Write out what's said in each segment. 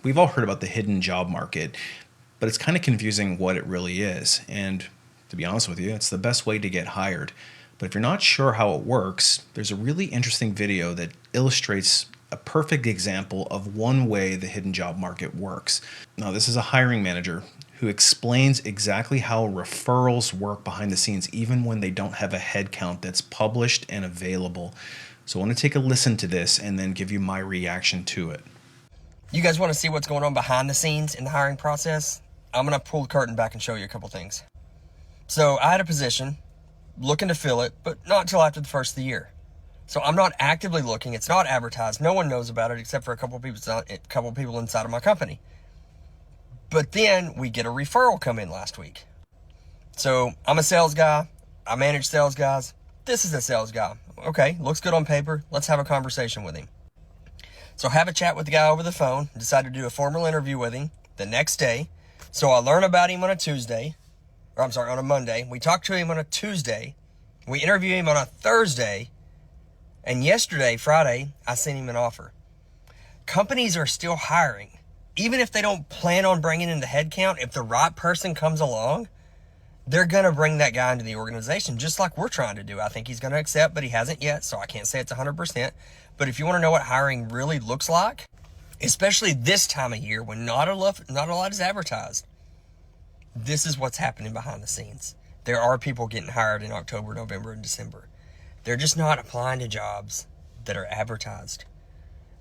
we've all heard about the hidden job market, but it's kind of confusing what it really is. And to be honest with you, it's the best way to get hired. But if you're not sure how it works, there's a really interesting video that illustrates a perfect example of one way the hidden job market works. Now, this is a hiring manager who explains exactly how referrals work behind the scenes, even when they don't have a head count that's published and available. So I want to take a listen to this and then give you my reaction to it. You guys want to see what's going on behind the scenes in the hiring process? I'm going to pull the curtain back and show you a couple things. So I had a position, looking to fill it, but not until after the first of the year. So I'm not actively looking. It's not advertised. No one knows about it except for a couple people inside of my company. But then we get a referral come in last week. So I'm a sales guy. I manage sales guys. This is a sales guy. Okay, looks good on paper. Let's have a conversation with him. So have a chat with the guy over the phone. Decide to do a formal interview with him the next day. So I learn about him on a Monday. We talk to him on a Tuesday. We interview him on a Thursday. And yesterday, Friday, I sent him an offer. Companies are still hiring. Even if they don't plan on bringing in the headcount, if the right person comes along, they're going to bring that guy into the organization, just like we're trying to do. I think he's going to accept, but he hasn't yet, so I can't say it's 100%. But if you want to know what hiring really looks like, especially this time of year when not a lot is advertised, this is what's happening behind the scenes. There are people getting hired in October, November, and December. They're just not applying to jobs that are advertised.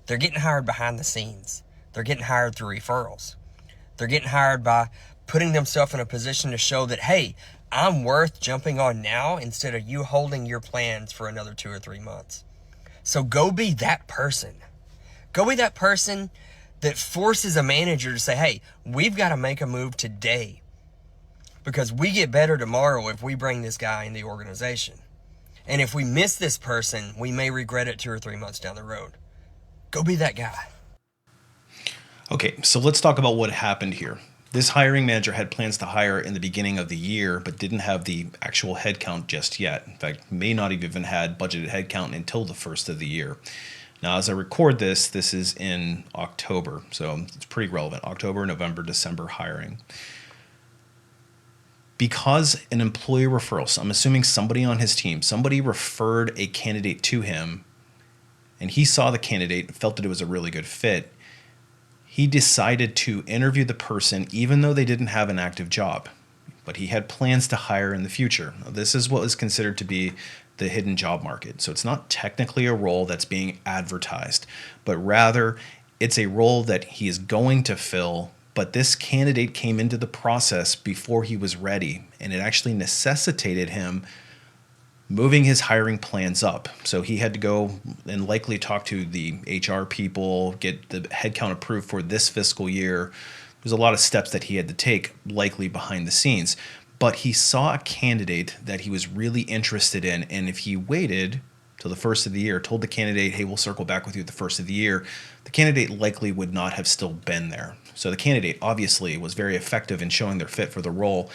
They're getting hired behind the scenes. They're getting hired through referrals. They're getting hired by putting themselves in a position to show that, hey, I'm worth jumping on now instead of you holding your plans for another 2 or 3 months. So go be that person. Go be that person that forces a manager to say, hey, we've got to make a move today because we get better tomorrow if we bring this guy in the organization. And if we miss this person, we may regret it 2 or 3 months down the road. Go be that guy. Okay, so let's talk about what happened here. This hiring manager had plans to hire in the beginning of the year, but didn't have the actual headcount just yet. In fact, may not have even had budgeted headcount until the first of the year. Now, as I record this, this is in October, so it's pretty relevant. October, November, December hiring. Because an employee referral, so I'm assuming somebody on his team, somebody referred a candidate to him, and he saw the candidate, felt that it was a really good fit, he decided to interview the person even though they didn't have an active job, but he had plans to hire in the future. Now, this is what is considered to be the hidden job market. So it's not technically a role that's being advertised, but rather it's a role that he is going to fill, but this candidate came into the process before he was ready, and it actually necessitated him moving his hiring plans up. So he had to go and likely talk to the HR people, get the headcount approved for this fiscal year. There's a lot of steps that he had to take, likely behind the scenes. But he saw a candidate that he was really interested in, and if he waited till the first of the year, told the candidate, hey, we'll circle back with you at the first of the year, the candidate likely would not have still been there. So the candidate obviously was very effective in showing their fit for the role.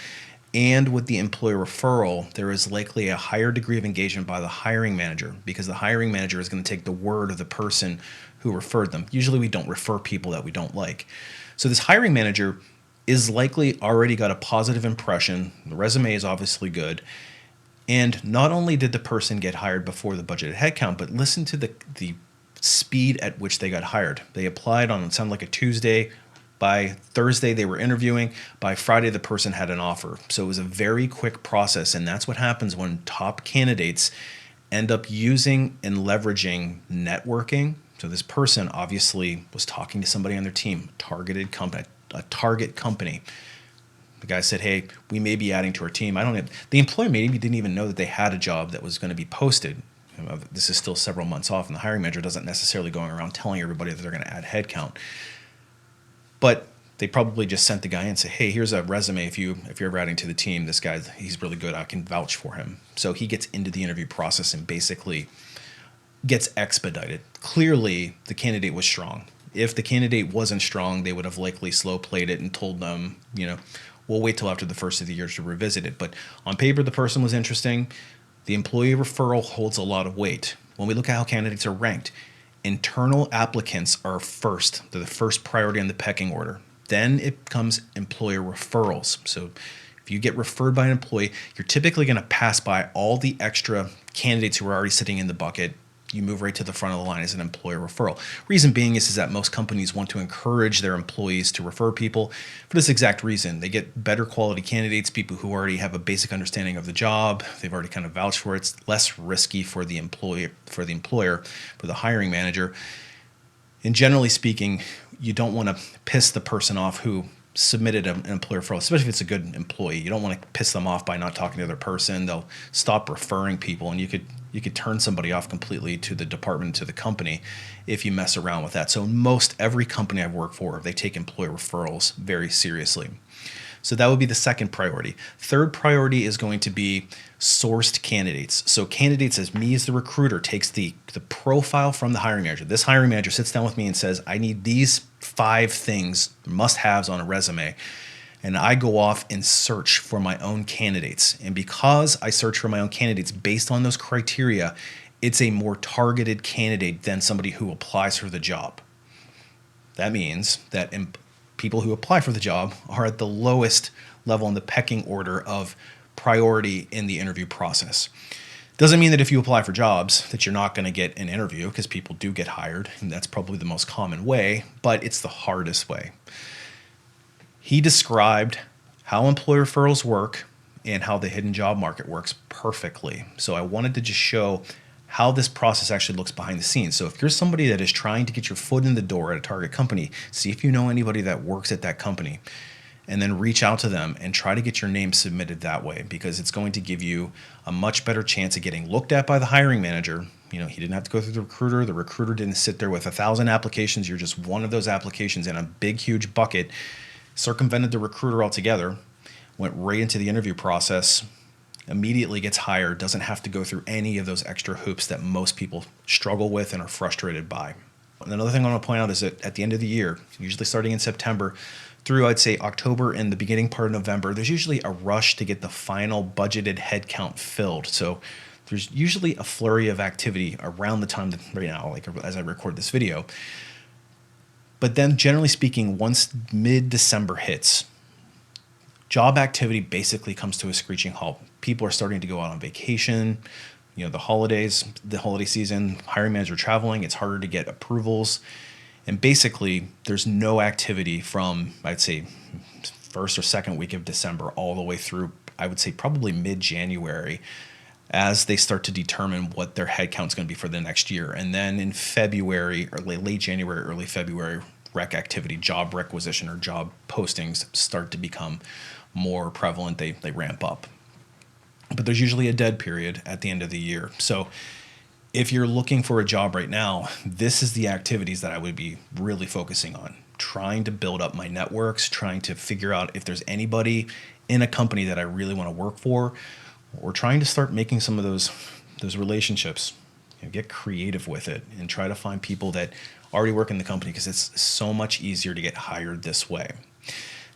And with the employee referral, there is likely a higher degree of engagement by the hiring manager because the hiring manager is going to take the word of the person who referred them. Usually we don't refer people that we don't like. So this hiring manager is likely already got a positive impression. The resume is obviously good. And not only did the person get hired before the budgeted headcount, but listen to the speed at which they got hired. They applied on, it sounded like a Tuesday. By Thursday, they were interviewing. By Friday, the person had an offer. So it was a very quick process, and that's what happens when top candidates end up using and leveraging networking. So this person obviously was talking to somebody on their team, a target company. The guy said, hey, we may be adding to our team. The employer maybe didn't even know that they had a job that was going to be posted. This is still several months off, and the hiring manager doesn't necessarily going around telling everybody that they're going to add headcount. But they probably just sent the guy in and say, hey, here's a resume. If you're ever adding to the team, this guy, he's really good. I can vouch for him. So he gets into the interview process and basically gets expedited. Clearly, the candidate was strong. If the candidate wasn't strong, they would have likely slow played it and told them, we'll wait till after the first of the year to revisit it. But on paper, the person was interesting. The employee referral holds a lot of weight. When we look at how candidates are ranked, Internal applicants are first. They're the first priority on the pecking order. Then it comes employer referrals. So if you get referred by an employee, you're typically going to pass by all the extra candidates who are already sitting in the bucket. You move right to the front of the line as an employer referral. Reason being is that most companies want to encourage their employees to refer people for this exact reason. They get better quality candidates, people who already have a basic understanding of the job. They've already kind of vouched for it. It's less risky for the employer, for the hiring manager. And generally speaking, you don't want to piss the person off who submitted an employer referral, especially if it's a good employee. You don't want to piss them off by not talking to the other person. They'll stop referring people, and you could turn somebody off completely to the department, to the company, if you mess around with that. So most every company I've worked for, they take employer referrals very seriously. So that would be the second priority. Third priority is going to be sourced candidates. So candidates, as me as the recruiter, takes the profile from the hiring manager. This hiring manager sits down with me and says, I need these 5 things, must-haves on a resume. And I go off and search for my own candidates. And because I search for my own candidates based on those criteria, it's a more targeted candidate than somebody who applies for the job. That means that people who apply for the job are at the lowest level in the pecking order of priority in the interview process. Doesn't mean that if you apply for jobs that you're not going to get an interview, because people do get hired, and that's probably the most common way, but it's the hardest way. He described how employer referrals work and how the hidden job market works perfectly. So I wanted to just show how this process actually looks behind the scenes. So if you're somebody that is trying to get your foot in the door at a target company, see if you know anybody that works at that company, and then reach out to them and try to get your name submitted that way, because it's going to give you a much better chance of getting looked at by the hiring manager. You know, he didn't have to go through the recruiter. The recruiter didn't sit there with 1,000 applications. You're just one of those applications in a big, huge bucket. Circumvented the recruiter altogether, went right into the interview process, immediately gets hired, doesn't have to go through any of those extra hoops that most people struggle with and are frustrated by. And another thing I want to point out is that at the end of the year, usually starting in September through, I'd say, October and the beginning part of November, there's usually a rush to get the final budgeted headcount filled. So there's usually a flurry of activity around the time that right now, like as I record this video. But then generally speaking, once mid-December hits, job activity basically comes to a screeching halt. People are starting to go out on vacation. You know, the holidays, the holiday season, hiring manager traveling, it's harder to get approvals. And basically, there's no activity from, I'd say, first or second week of December all the way through, I would say, probably mid-January, as they start to determine what their headcount is going to be for the next year. And then in February, or late January, early February, rec activity, job requisition or job postings start to become more prevalent. They ramp up. But there's usually a dead period at the end of the year. So if you're looking for a job right now, this is the activities that I would be really focusing on. Trying to build up my networks, trying to figure out if there's anybody in a company that I really want to work for, or trying to start making some of those relationships. You know, get creative with it and try to find people that already work in the company, because it's so much easier to get hired this way.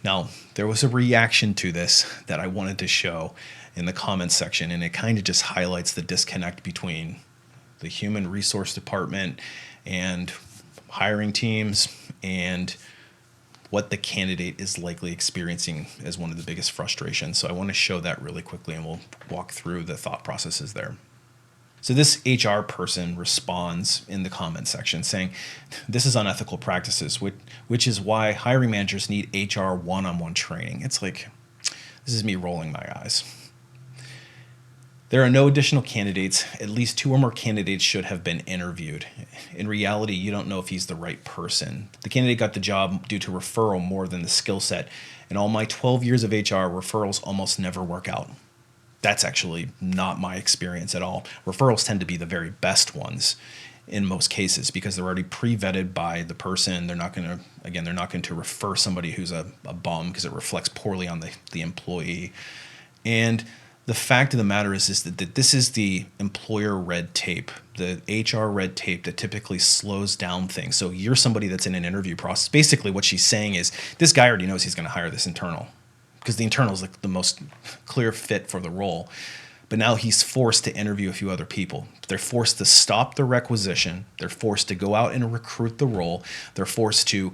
Now, there was a reaction to this that I wanted to show in the comments section, and it kind of just highlights the disconnect between the human resource department and hiring teams and what the candidate is likely experiencing as one of the biggest frustrations. So I want to show that really quickly, and we'll walk through the thought processes there. So this HR person responds in the comment section saying, this is unethical practices, which is why hiring managers need HR one-on-one training. It's like, this is me rolling my eyes. There are no additional candidates. At least 2 or more candidates should have been interviewed. In reality, you don't know if he's the right person. The candidate got the job due to referral more than the skill set. In all my 12 years of HR, referrals almost never work out. That's actually not my experience at all. Referrals tend to be the very best ones in most cases, because they're already pre-vetted by the person. They're not going to refer somebody who's a bum, because it reflects poorly on the employee. And the fact of the matter is that this is the employer red tape, the HR red tape that typically slows down things. So you're somebody that's in an interview process. Basically what she's saying is, this guy already knows he's going to hire this internal, because the internal is like the most clear fit for the role. But now he's forced to interview a few other people. They're forced to stop the requisition. They're forced to go out and recruit the role. They're forced to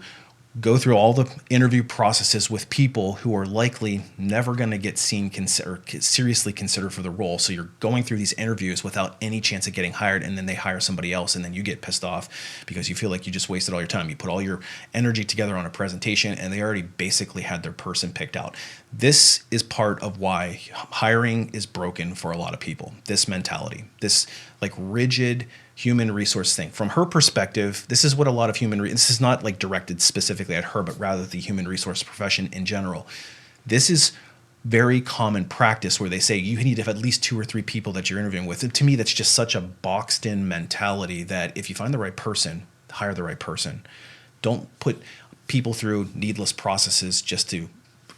go through all the interview processes with people who are likely never going to get seriously considered for the role. So you're going through these interviews without any chance of getting hired, and then they hire somebody else, and then you get pissed off because you feel like you just wasted all your time. You put all your energy together on a presentation, and they already basically had their person picked out. This is part of why hiring is broken for a lot of people. This mentality, this like rigid human resource thing. From her perspective, this is what a lot of this is not like directed specifically at her, but rather the human resource profession in general. This is very common practice where they say you need to have at least 2 or 3 people that you're interviewing with. And to me, that's just such a boxed in mentality that if you find the right person, hire the right person. Don't put people through needless processes just to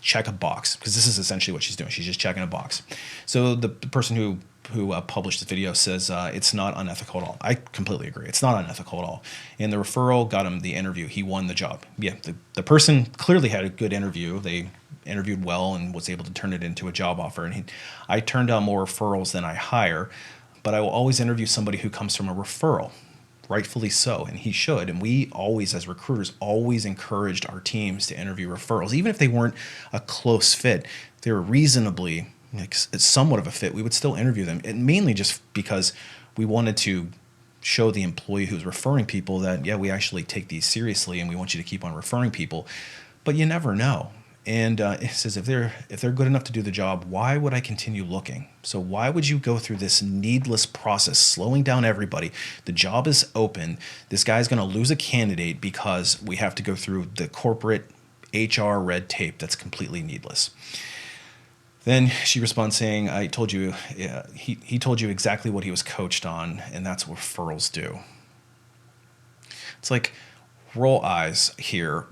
check a box, because this is essentially what she's doing. She's just checking a box. So the person who published the video says it's not unethical at all. I completely agree. It's not unethical at all. And the referral got him the interview. He won the job. Yeah, the person clearly had a good interview. They interviewed well and was able to turn it into a job offer. And I turn down more referrals than I hire, but I will always interview somebody who comes from a referral. Rightfully so, and he should. And we always, as recruiters, always encouraged our teams to interview referrals. Even if they weren't a close fit, they were reasonably somewhat of a fit, we would still interview them. And mainly just because we wanted to show the employee who's referring people that, yeah, we actually take these seriously and we want you to keep on referring people. But you never know. And it says if they're good enough to do the job, why would I continue looking? So why would you go through this needless process, slowing down everybody? The job is open. This guy's going to lose a candidate because we have to go through the corporate HR red tape that's completely needless. Then she responds saying, I told you, he told you exactly what he was coached on, and that's what referrals do. It's like, roll eyes here.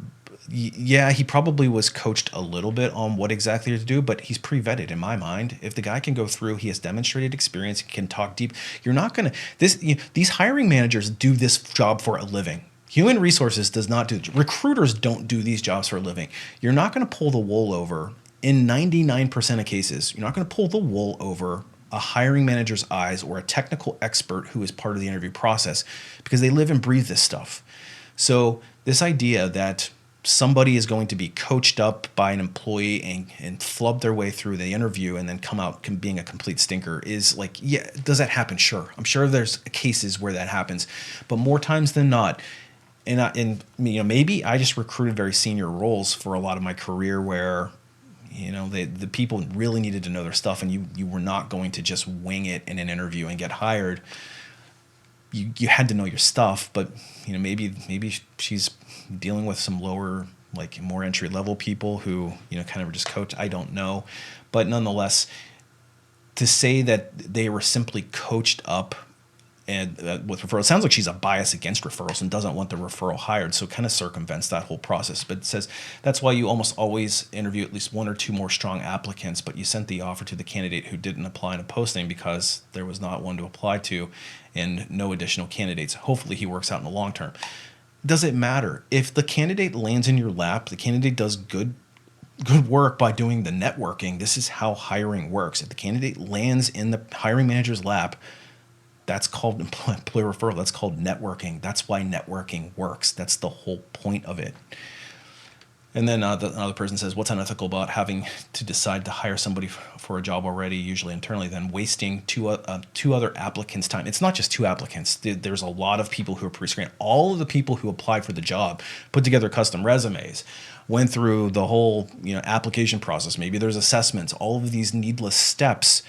Yeah, he probably was coached a little bit on what exactly to do, but he's pre-vetted in my mind. If the guy can go through, he has demonstrated experience, he can talk deep. You're not going to, these hiring managers do this job for a living. Human resources does not do, recruiters don't do these jobs for a living. You're not going to pull the wool over. In 99% of cases, you're not going to pull the wool over a hiring manager's eyes or a technical expert who is part of the interview process, because they live and breathe this stuff. So this idea that somebody is going to be coached up by an employee and flub their way through the interview and then come out being a complete stinker is like, yeah, does that happen? Sure. I'm sure there's cases where that happens, but more times than not. And maybe I just recruited very senior roles for a lot of my career where, the people really needed to know their stuff, and you were not going to just wing it in an interview and get hired. You had to know your stuff, but maybe she's dealing with some lower, like more entry level people who kind of just coach. I don't know, but nonetheless, to say that they were simply coached up and with referrals, it sounds like she's a bias against referrals and doesn't want the referral hired, so kind of circumvents that whole process. But it says that's why you almost always interview at least 1 or 2 more strong applicants, but you sent the offer to the candidate who didn't apply in a posting because there was not one to apply to and no additional candidates. Hopefully he works out in the long term. Does it matter? If the candidate lands in your lap, the candidate does good work by doing the networking. This is how hiring works. If the candidate lands in the hiring manager's lap, that's called employee referral. That's called networking. That's why networking works. That's the whole point of it. And then another person says, what's unethical about having to decide to hire somebody for a job already, usually internally, then wasting two other applicants' time? It's not just 2 applicants. There's a lot of people who are pre-screened. All of the people who applied for the job put together custom resumes, went through the whole application process. Maybe there's assessments, all of these needless steps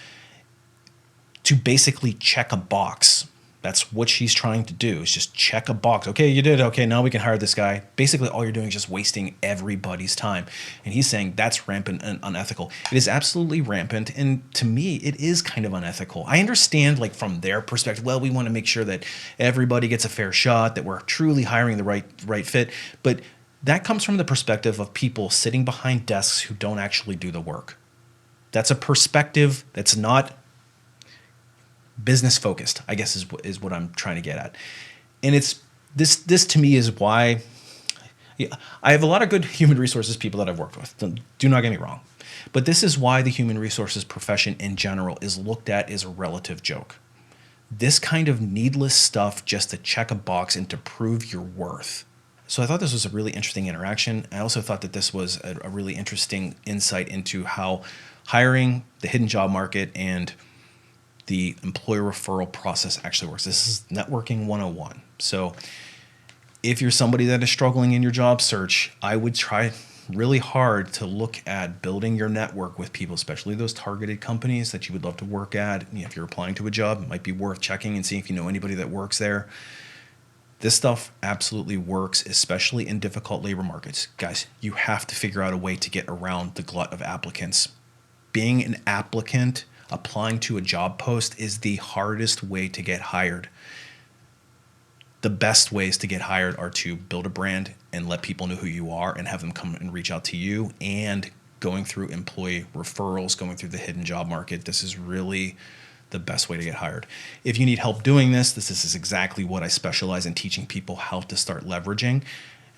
to basically check a box. That's what she's trying to do, is just check a box. Okay, you did. Okay, now we can hire this guy. Basically, all you're doing is just wasting everybody's time. And he's saying that's rampant and unethical. It is absolutely rampant. And to me, it is kind of unethical. I understand, like, from their perspective, well, we want to make sure that everybody gets a fair shot, that we're truly hiring the right fit. But that comes from the perspective of people sitting behind desks who don't actually do the work. That's a perspective that's not business focused, I guess is what I'm trying to get at. And it's this to me is why Yeah, I have a lot of good human resources people that I've worked with. Do not get me wrong. But this is why the human resources profession in general is looked at as a relative joke. This kind of needless stuff just to check a box and to prove your worth. So I thought this was a really interesting interaction. I also thought that this was a really interesting insight into how hiring, the hidden job market, and the employer referral process actually works. This is networking 101. So if you're somebody that is struggling in your job search, I would try really hard to look at building your network with people, especially those targeted companies that you would love to work at. If you're applying to a job, it might be worth checking and seeing if you know anybody that works there. This stuff absolutely works, especially in difficult labor markets. Guys, you have to figure out a way to get around the glut of applicants. Being an applicant, applying to a job post is the hardest way to get hired. The best ways to get hired are to build a brand and let people know who you are and have them come and reach out to you, and going through employee referrals, going through the hidden job market. This is really the best way to get hired. If you need help doing this, this is exactly what I specialize in, teaching people how to start leveraging.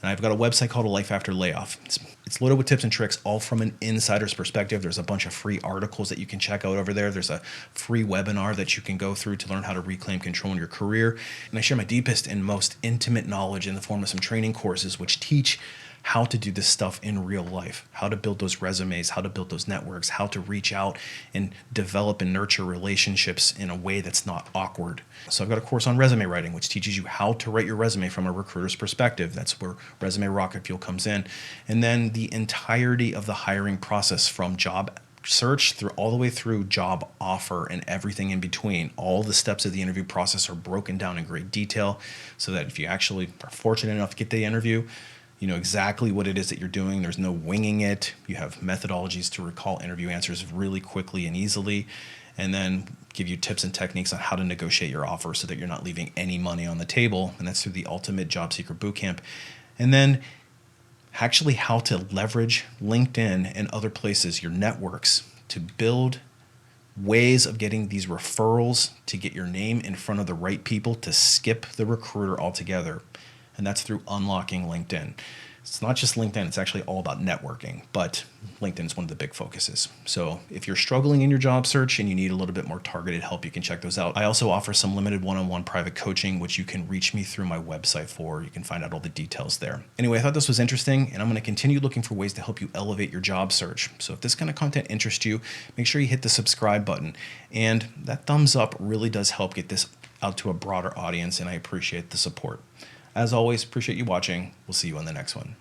And I've got a website called A Life After Layoff. It's loaded with tips and tricks, all from an insider's perspective. There's a bunch of free articles that you can check out over there. There's a free webinar that you can go through to learn how to reclaim control in your career. And I share my deepest and most intimate knowledge in the form of some training courses, which teach how to do this stuff in real life, how to build those resumes, how to build those networks, how to reach out and develop and nurture relationships in a way that's not awkward. So I've got a course on resume writing, which teaches you how to write your resume from a recruiter's perspective. That's where Resume Rocket Fuel comes in. And then the entirety of the hiring process, from job search through all the way through job offer and everything in between. All the steps of the interview process are broken down in great detail, so that if you actually are fortunate enough to get the interview, you know exactly what it is that you're doing. There's no winging it. You have methodologies to recall interview answers really quickly and easily, and then give you tips and techniques on how to negotiate your offer so that you're not leaving any money on the table. And that's through the Ultimate Job Seeker Bootcamp. And then actually how to leverage LinkedIn and other places, your networks, to build ways of getting these referrals, to get your name in front of the right people, to skip the recruiter altogether. And that's through unlocking LinkedIn. It's not just LinkedIn, it's actually all about networking, but LinkedIn is one of the big focuses. So if you're struggling in your job search and you need a little bit more targeted help, you can check those out. I also offer some limited one-on-one private coaching, which you can reach me through my website for. You can find out all the details there. Anyway, I thought this was interesting, and I'm going to continue looking for ways to help you elevate your job search. So if this kind of content interests you, make sure you hit the subscribe button. And that thumbs up really does help get this out to a broader audience, and I appreciate the support. As always, appreciate you watching. We'll see you on the next one.